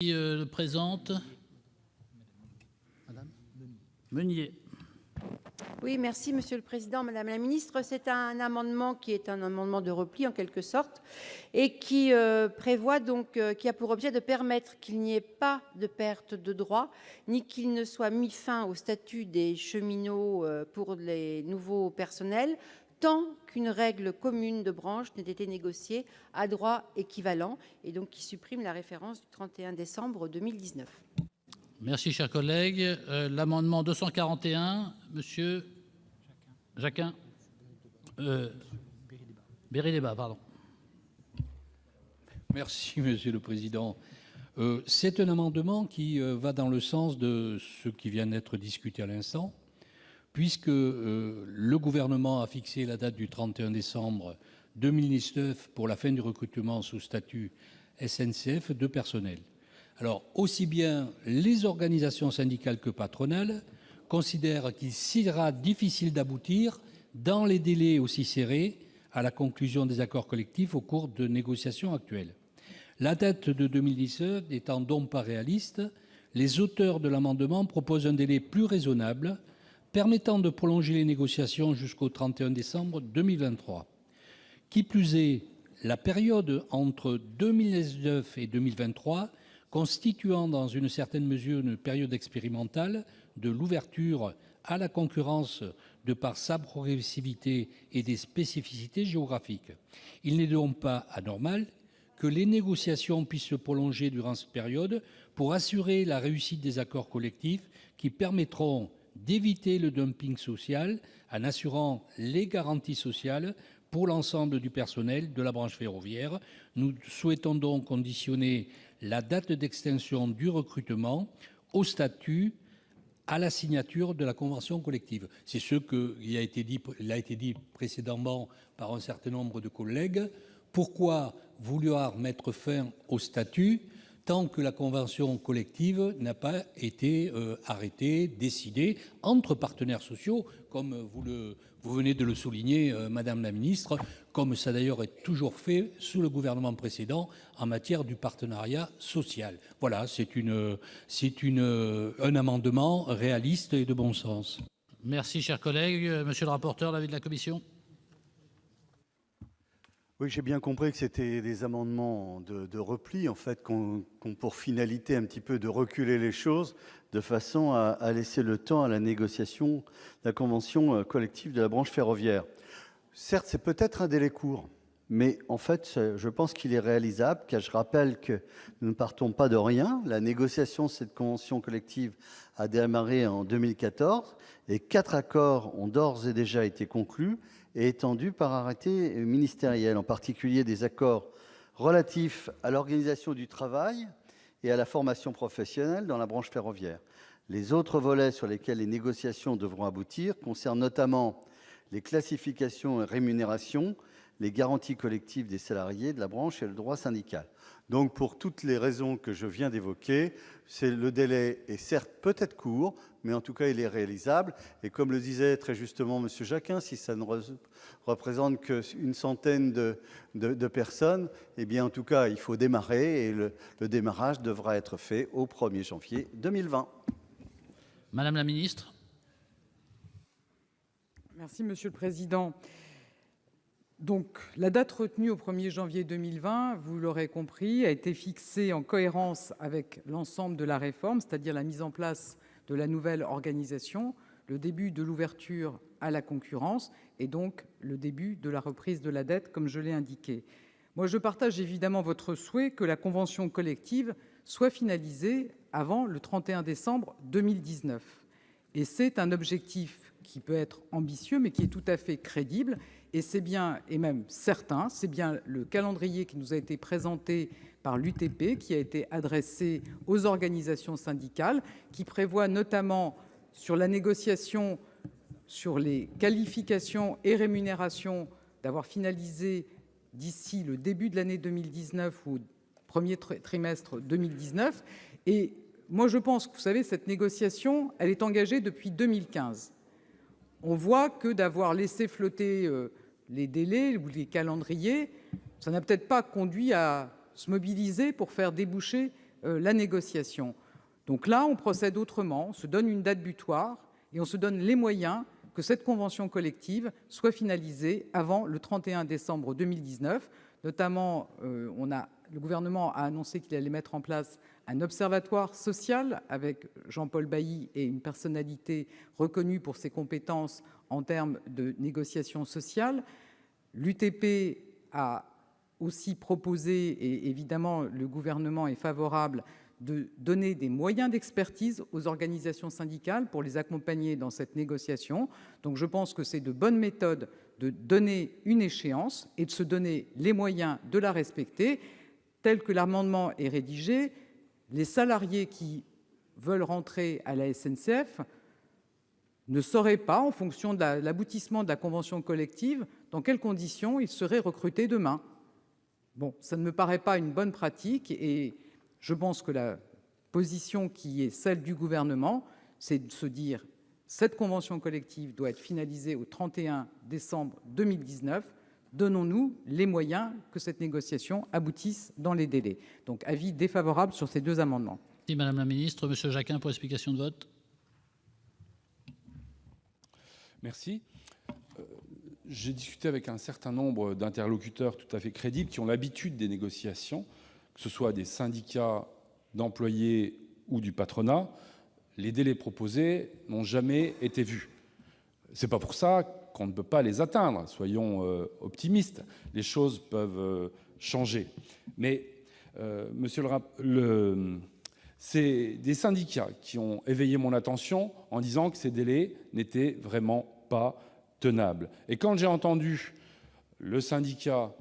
Qui le présente? Madame Meunier. Oui, merci Monsieur le Président, Madame la Ministre. C'est un amendement qui est un amendement de repli en quelque sorte et qui prévoit donc, qui a pour objet de permettre qu'il n'y ait pas de perte de droit, ni qu'il ne soit mis fin au statut des cheminots pour les nouveaux personnels, tant qu'une règle commune de branche n'ait été négociée à droit équivalent, et donc qui supprime la référence du 31 décembre 2019. Merci, cher collègue. L'amendement 241, Monsieur Jacquin. Béry-Débat, pardon. Merci, Monsieur le Président. C'est un amendement qui va dans le sens de ce qui vient d'être discuté à l'instant, puisque le gouvernement a fixé la date du 31 décembre 2019 pour la fin du recrutement sous statut SNCF de personnel. Alors, aussi bien les organisations syndicales que patronales considèrent qu'il sera difficile d'aboutir, dans les délais aussi serrés, à la conclusion des accords collectifs au cours de négociations actuelles. La date de 2017 n'étant donc pas réaliste, les auteurs de l'amendement proposent un délai plus raisonnable, permettant de prolonger les négociations jusqu'au 31 décembre 2023. Qui plus est, la période entre 2019 et 2023 constituant dans une certaine mesure une période expérimentale de l'ouverture à la concurrence de par sa progressivité et des spécificités géographiques. Il n'est donc pas anormal que les négociations puissent se prolonger durant cette période pour assurer la réussite des accords collectifs qui permettront d'éviter le dumping social en assurant les garanties sociales pour l'ensemble du personnel de la branche ferroviaire. Nous souhaitons donc conditionner la date d'extinction du recrutement au statut, à la signature de la convention collective. C'est ce qui a été dit précédemment par un certain nombre de collègues. Pourquoi vouloir mettre fin au statut tant que la convention collective n'a pas été arrêtée, décidée entre partenaires sociaux, comme vous venez de le souligner, Madame la Ministre, comme ça d'ailleurs est toujours fait sous le gouvernement précédent en matière du partenariat social. Voilà, c'est un amendement réaliste et de bon sens. Merci, cher collègue. Monsieur le rapporteur, l'avis de la commission? Oui, j'ai bien compris que c'était des amendements de repli, en fait, qui ont pour finalité un petit peu de reculer les choses, de façon à laisser le temps à la négociation de la convention collective de la branche ferroviaire. Certes, c'est peut-être un délai court, mais en fait, je pense qu'il est réalisable, car je rappelle que nous ne partons pas de rien. La négociation de cette convention collective a démarré en 2014, et 4 accords ont d'ores et déjà été conclus et étendus par arrêté ministériel, en particulier des accords relatifs à l'organisation du travail et à la formation professionnelle dans la branche ferroviaire. Les autres volets sur lesquels les négociations devront aboutir concernent notamment les classifications et rémunérations, les garanties collectives des salariés de la branche et le droit syndical. Donc, pour toutes les raisons que je viens d'évoquer, le délai est certes peut-être court, mais en tout cas, il est réalisable. Et comme le disait très justement M. Jacquin, si ça ne représente qu'une centaine de personnes, eh bien, en tout cas, il faut démarrer et le démarrage devra être fait au 1er janvier 2020. Madame la Ministre. Merci, Monsieur le Président. Donc, la date retenue au 1er janvier 2020, vous l'aurez compris, a été fixée en cohérence avec l'ensemble de la réforme, c'est-à-dire la mise en place de la nouvelle organisation, le début de l'ouverture à la concurrence et donc le début de la reprise de la dette, comme je l'ai indiqué. Moi, je partage évidemment votre souhait que la convention collective soit finalisée avant le 31 décembre 2019. Et c'est un objectif qui peut être ambitieux, mais qui est tout à fait crédible. Et c'est bien, et même certain, c'est bien le calendrier qui nous a été présenté par l'UTP, qui a été adressé aux organisations syndicales, qui prévoit notamment sur la négociation sur les qualifications et rémunérations d'avoir finalisé d'ici le début de l'année 2019 ou premier trimestre 2019. Et moi, je pense que, vous savez, cette négociation, elle est engagée depuis 2015. On voit que d'avoir laissé flotter les délais ou les calendriers, ça n'a peut-être pas conduit à se mobiliser pour faire déboucher la négociation. Donc là, on procède autrement, on se donne une date butoir et on se donne les moyens que cette convention collective soit finalisée avant le 31 décembre 2019. Notamment, le gouvernement a annoncé qu'il allait mettre en place un observatoire social avec Jean-Paul Bailly et une personnalité reconnue pour ses compétences en termes de négociation sociale. L'UTP a aussi proposé, et évidemment le gouvernement est favorable, de donner des moyens d'expertise aux organisations syndicales pour les accompagner dans cette négociation. Donc je pense que c'est de bonnes méthodes de donner une échéance et de se donner les moyens de la respecter. Tel que l'amendement est rédigé, les salariés qui veulent rentrer à la SNCF ne sauraient pas, en fonction de l'aboutissement de la convention collective, dans quelles conditions ils seraient recrutés demain. Bon, ça ne me paraît pas une bonne pratique et je pense que la position qui est celle du gouvernement, c'est de se dire cette convention collective doit être finalisée au 31 décembre 2019. Donnons-nous les moyens que cette négociation aboutisse dans les délais. Donc, avis défavorable sur ces deux amendements. Merci Madame la Ministre. Monsieur Jacquin, pour explication de vote. Merci. J'ai discuté avec un certain nombre d'interlocuteurs tout à fait crédibles qui ont l'habitude des négociations, que ce soit des syndicats d'employés ou du patronat. Les délais proposés n'ont jamais été vus. Ce n'est pas pour ça qu'on ne peut pas les atteindre. Soyons optimistes. Les choses peuvent changer. Mais, c'est des syndicats qui ont éveillé mon attention en disant que ces délais n'étaient vraiment pas tenables. Et quand j'ai entendu le syndicat,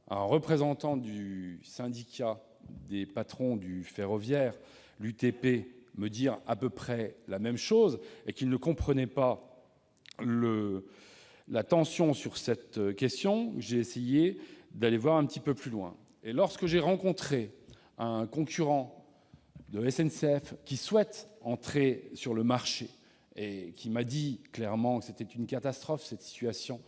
un représentant du syndicat des patrons du ferroviaire, l'UTP, me dire à peu près la même chose et qu'il ne comprenait pas la tension sur cette question, j'ai essayé d'aller voir un petit peu plus loin. Et lorsque j'ai rencontré un concurrent de SNCF qui souhaite entrer sur le marché et qui m'a dit clairement que c'était une catastrophe, cette situation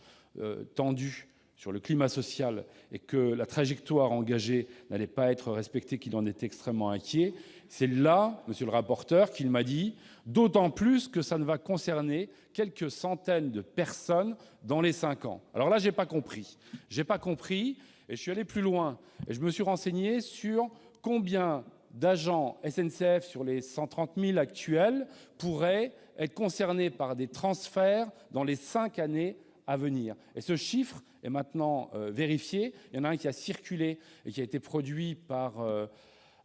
tendue sur le climat social et que la trajectoire engagée n'allait pas être respectée, qu'il en était extrêmement inquiet, c'est là, monsieur le rapporteur, qu'il m'a dit « d'autant plus que ça ne va concerner quelques centaines de personnes dans les 5 ans ». Alors là, je n'ai pas compris. Je n'ai pas compris et je suis allé plus loin. Et je me suis renseigné sur combien d'agents SNCF sur les 130 000 actuels pourraient être concernés par des transferts dans les 5 années à venir. Et ce chiffre est maintenant vérifié. Il y en a un qui a circulé et qui a été produit par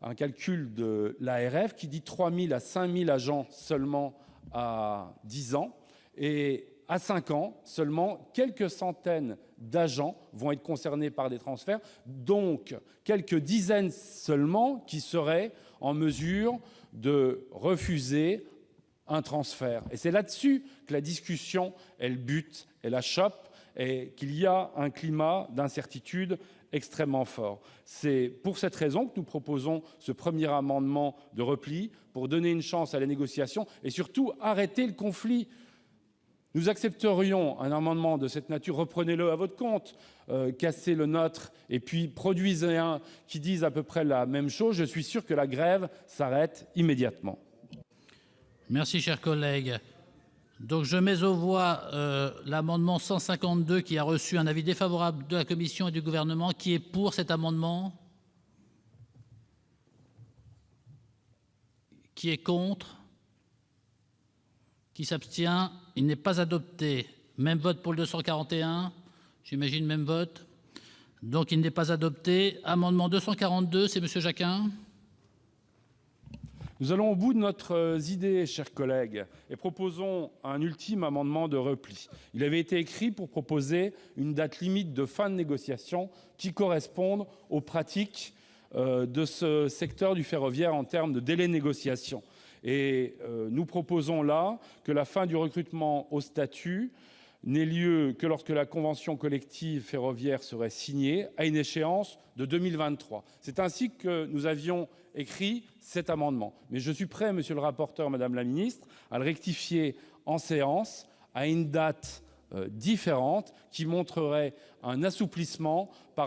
un calcul de l'ARF qui dit 3 000 à 5 000 agents seulement à 10 ans. Et à 5 ans, seulement quelques centaines d'agents vont être concernés par des transferts, donc quelques dizaines seulement qui seraient en mesure de refuser un transfert. Et c'est là-dessus que la discussion, elle bute, elle achoppe, et qu'il y a un climat d'incertitude extrêmement fort. C'est pour cette raison que nous proposons ce premier amendement de repli, pour donner une chance à la négociation et surtout arrêter le conflit. Nous accepterions un amendement de cette nature, reprenez-le à votre compte, cassez le nôtre et puis produisez un qui dise à peu près la même chose. Je suis sûr que la grève s'arrête immédiatement. Merci, chers collègues. Donc, je mets aux voix l'amendement 152 qui a reçu un avis défavorable de la Commission et du Gouvernement. Qui est pour cet amendement? Qui est contre? Qui s'abstient? Il n'est pas adopté. Même vote pour le 241. J'imagine même vote. Donc, il n'est pas adopté. Amendement 242, c'est M. Jacquin. Nous allons au bout de notre idée, chers collègues, et proposons un ultime amendement de repli. Il avait été écrit pour proposer une date limite de fin de négociation qui corresponde aux pratiques de ce secteur du ferroviaire en termes de délai de négociation. Et nous proposons là que la fin du recrutement au statut n'ait lieu que lorsque la convention collective ferroviaire serait signée à une échéance de 2023. C'est ainsi que nous avions écrit cet amendement. Mais je suis prêt, monsieur le rapporteur, madame la ministre, à le rectifier en séance à une date différente qui montrerait un assouplissement par